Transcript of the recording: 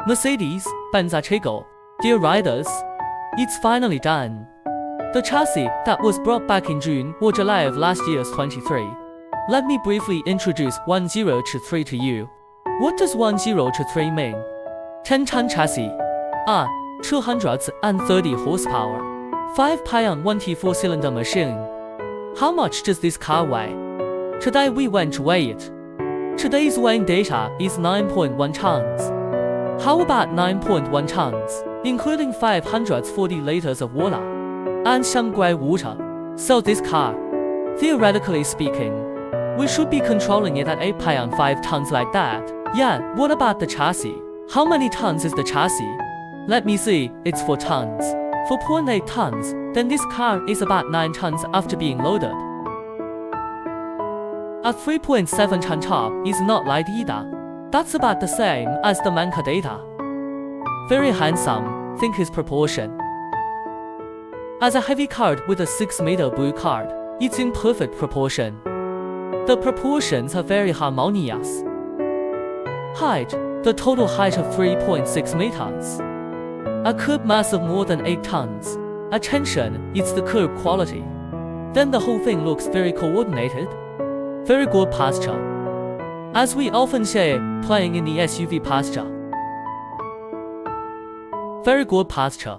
Mercedes-Benz Atego. Dear riders, it's finally done. The chassis that was brought back in June or July of last year's 23. Let me briefly introduce 10-3 to you. What does 10-3 mean? 10-ton chassis. 230 horsepower. 5-pion 1T4 cylinder machine. How much does this car weigh? Today we went to weigh it. Today's weighing data is 9.1 tons. How about 9.1 tons, including 540 liters of water and some grey water? So this car, theoretically speaking, we should be controlling it at 8-pion 5 tons like that. Yeah, what about the chassis? How many tons is the chassis? Let me see, it's 4 tons. 4.8 tons, then this car is about 9 tons after being loaded. A 3.7-ton top is not light either. That's about the same as the Manca data. Very handsome, think his proportion. As a heavy card with a 6-meter blue card, it's in perfect proportion. The proportions are very harmonious. Height, the total height of 3.6 meters. A curb mass of more than 8 tons. Attention, it's the curb quality. Then the whole thing looks very coordinated. Very good posture. As we often say, playing in the SUV posture. Very good posture.